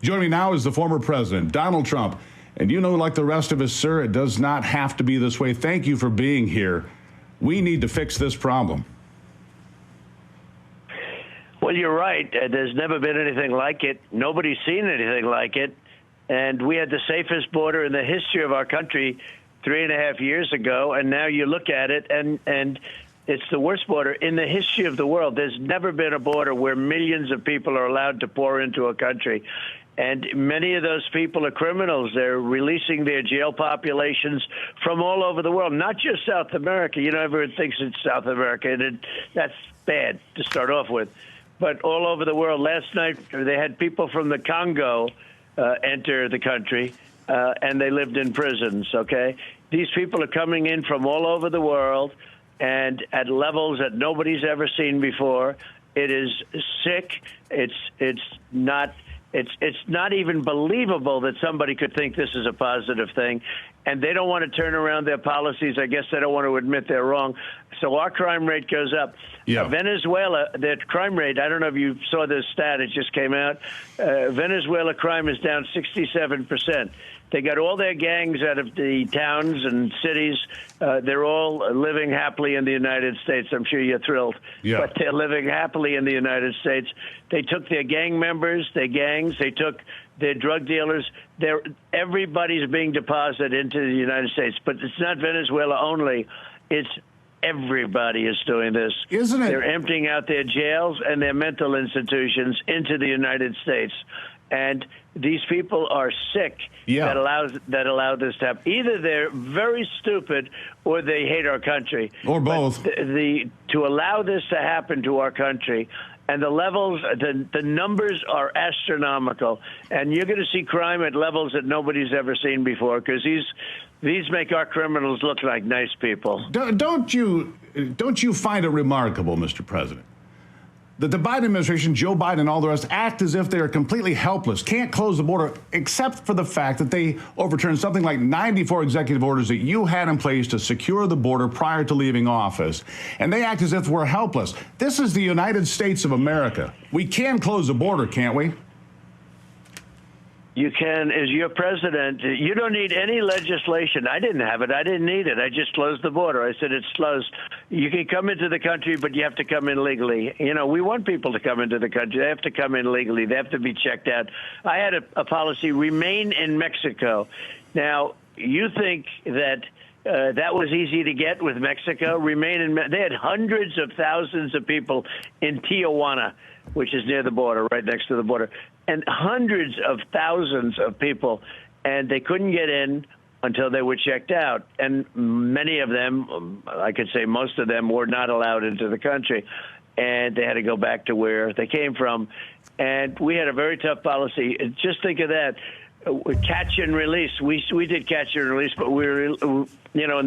Joining me now is the former president, Donald Trump. And you know, like the rest of us, sir, it does not have to be this way. Thank you for being here. We need to fix this problem. Well, you're right. There's never been anything like it. Nobody's seen anything like it. And we had the safest border in the history of our country 3.5 years ago. And now you look at it, and it's the worst border in the history of the world. There's never been a border where millions of people are allowed to pour into a country. And many of those people are criminals. They're releasing their jail populations from all over the world, not just South America. You know, everyone thinks it's South America, and that's bad to start off with. But all over the world. Last night, they had people from the Congo enter the country, and they lived in prisons, okay? These people are coming in from all over the world and at levels that nobody's ever seen before. It is sick. It's not even believable that somebody could think this is a positive thing. And they don't want to turn around their policies. I guess they don't want to admit they're wrong. So our crime rate goes up. Yeah. Venezuela, their crime rate, I don't know if you saw this stat, it just came out. Venezuela crime is down 67%. They got all their gangs out of the towns and cities. They're all living happily in the United States. I'm sure you're thrilled. Yeah. But they're living happily in the United States. They took their gang members, their gangs. They took their drug dealers. Everybody's being deposited into the United States. But it's not Venezuela only. It's everybody is doing this. Isn't it? They're emptying out their jails and their mental institutions into the United States. And these people are sick that allow this to happen. Either they're very stupid or they hate our country. Or both. To allow this to happen to our country, and the levels, the numbers are astronomical. And you're going to see crime at levels that nobody's ever seen before, because these make our criminals look like nice people. Don't you find it remarkable, Mr. President, that the Biden administration, Joe Biden and all the rest, act as if they are completely helpless, can't close the border, except for the fact that they overturned something like 94 executive orders that you had in place to secure the border prior to leaving office. And they act as if we're helpless. This is the United States of America. We can close the border, can't we? You can, as your president. You don't need any legislation. I didn't have it. I didn't need it. I just closed the border. I said it's closed. You can come into the country, but you have to come in legally. You know, we want people to come into the country. They have to come in legally. They have to be checked out. I had a policy, remain in Mexico. Now, you think that that was easy to get with Mexico? They had hundreds of thousands of people in Tijuana, which is near the border, right next to the border, and hundreds of thousands of people, and they couldn't get in until they were checked out. And many of them, I could say most of them, were not allowed into the country, and they had to go back to where they came from. And we had a very tough policy. Just think of that. Catch and release. We did catch and release, but we were, you know,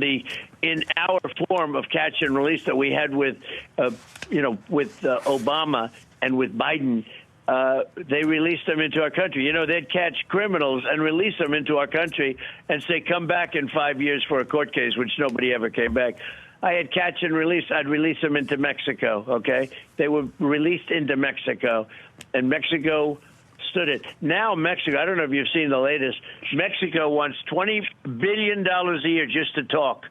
in our form of catch and release that we had with, with Obama and with Biden, they released them into our country. You know, they'd catch criminals and release them into our country and say, come back in 5 years for a court case, which nobody ever came back. I had catch and release. I'd release them into Mexico, okay? They were released into Mexico, and Mexico stood it. Now Mexico, I don't know if you've seen the latest, Mexico wants $20 billion a year just to talk.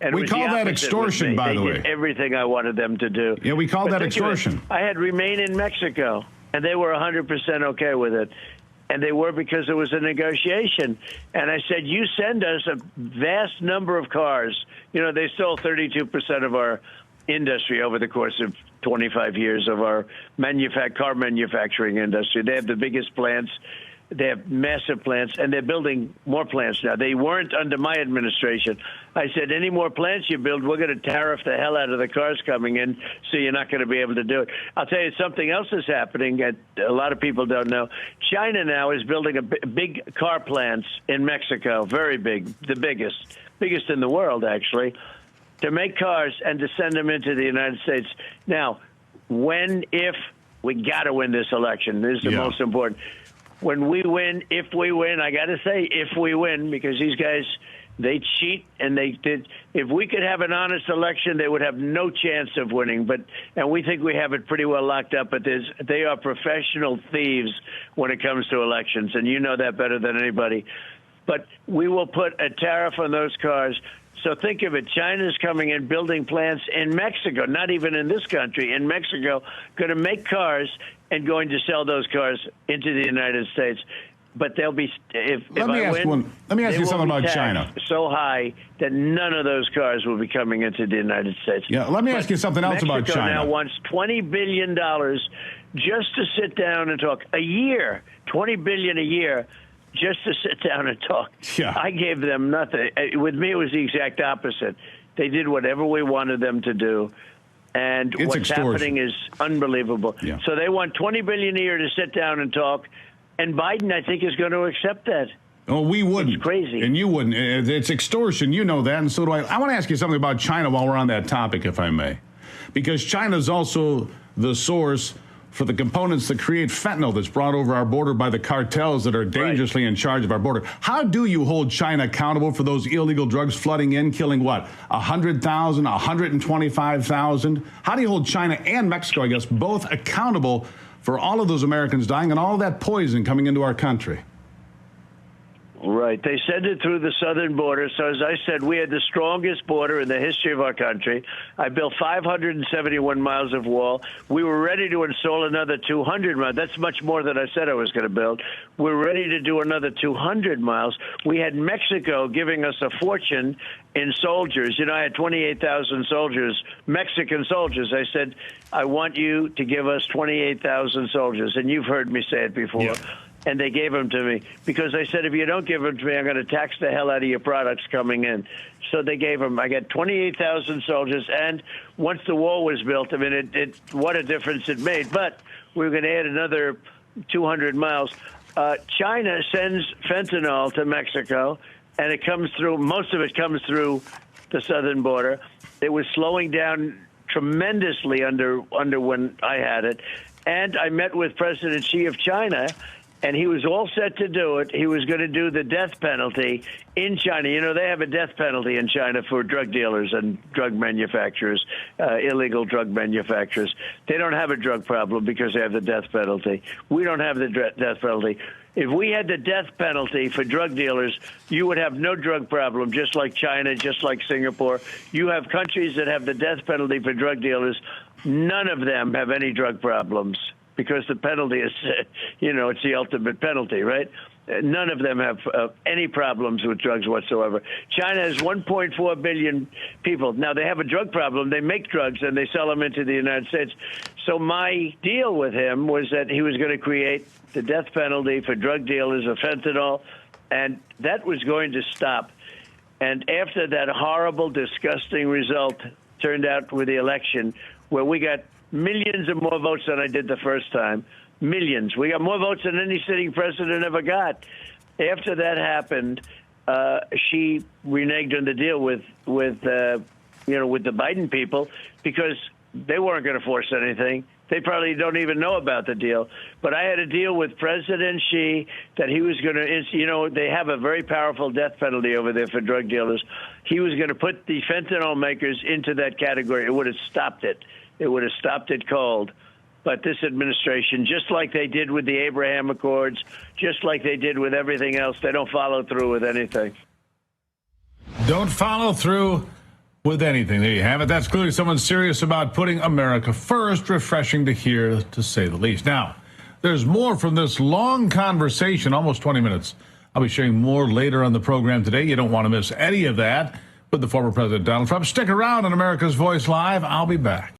And we call that extortion, by the way. They did everything I wanted them to do. Yeah, we call that extortion. I had remain in Mexico, and they were 100% okay with it. And they were, because it was a negotiation. And I said, you send us a vast number of cars. You know, they stole 32% of our industry over the course of 25 years of our car manufacturing industry. They have the biggest plants. They have massive plants, and they're building more plants now. They weren't under my administration. I said, any more plants you build, we're going to tariff the hell out of the cars coming in, so you're not going to be able to do it. I'll tell you, something else is happening that a lot of people don't know. China now is building a big car plants in Mexico, very big, the biggest in the world, actually, to make cars and to send them into the United States. Now, if we got to win this election, this is the most important. When we win, if we win, I got to say if we win, because these guys, They cheat, and they did. If we could have an honest election, they would have no chance of winning. And we think we have it pretty well locked up. But they are professional thieves when it comes to elections, and you know that better than anybody. But we will put a tariff on those cars. So think of it. China's coming in, building plants in Mexico, not even in this country, in Mexico, going to make cars and going to sell those cars into the United States. But they'll be Let me ask you something about China. So high that none of those cars will be coming into the United States. Yeah, let me ask you something else about China. Mexico now wants $20 billion just to sit down and talk. A year, $20 billion a year, just to sit down and talk. Yeah. I gave them nothing. With me, it was the exact opposite. They did whatever we wanted them to do. And it's what's extortion. happening is unbelievable. Yeah. So they want $20 billion a year to sit down and talk. And Biden, I think, is going to accept that. Oh, we wouldn't. It's crazy. And you wouldn't. It's extortion. You know that, and so do I. I want to ask you something about China while we're on that topic, if I may. Because China is also the source for the components that create fentanyl that's brought over our border by the cartels that are dangerously in charge of our border. How do you hold China accountable for those illegal drugs flooding in, killing, 100,000, 125,000? How do you hold China and Mexico, I guess, both accountable for all of those Americans dying and all of that poison coming into our country? Right. They send it through the southern border. So, as I said, we had the strongest border in the history of our country. I built 571 miles of wall. We were ready to install another 200 miles. That's much more than I said I was going to build. We're ready to do another 200 miles. We had Mexico giving us a fortune in soldiers. I had 28,000 soldiers, Mexican soldiers. I said, I want you to give us 28,000 soldiers. And you've heard me say it before. Yeah. And they gave them to me because I said, if you don't give them to me, I'm going to tax the hell out of your products coming in. So they gave them. I got 28,000 soldiers. And once the wall was built, I mean, what a difference it made. But we were going to add another 200 miles. China sends fentanyl to Mexico, and it comes through. Most of it comes through the southern border. It was slowing down tremendously under when I had it. And I met with President Xi of China, and he was all set to do it. He was going to do the death penalty in China. They have a death penalty in China for drug dealers and drug manufacturers, illegal drug manufacturers. They don't have a drug problem because they have the death penalty. We don't have the death penalty. If we had the death penalty for drug dealers, you would have no drug problem, just like China, just like Singapore. You have countries that have the death penalty for drug dealers. None of them have any drug problems because the penalty is, it's the ultimate penalty, right? None of them have any problems with drugs whatsoever. China has 1.4 billion people. Now, they have a drug problem. They make drugs, and they sell them into the United States. So my deal with him was that he was going to create the death penalty for drug dealers of fentanyl, and that was going to stop. And after that horrible, disgusting result turned out with the election, where we got millions of more votes than I did the first time, millions. We got more votes than any sitting president ever got. After that happened, she reneged on the deal with the Biden people because they weren't going to force anything. They probably don't even know about the deal. But I had a deal with President Xi that he was going to, they have a very powerful death penalty over there for drug dealers. He was going to put the fentanyl makers into that category. It would have stopped it. It would have stopped it cold. But this administration, just like they did with the Abraham Accords, just like they did with everything else, they don't follow through with anything. Don't follow through with anything. There you have it. That's clearly someone serious about putting America first. Refreshing to hear, to say the least. Now, there's more from this long conversation, almost 20 minutes. I'll be sharing more later on the program today. You don't want to miss any of that with the former President Donald Trump. Stick around on America's Voice Live. I'll be back.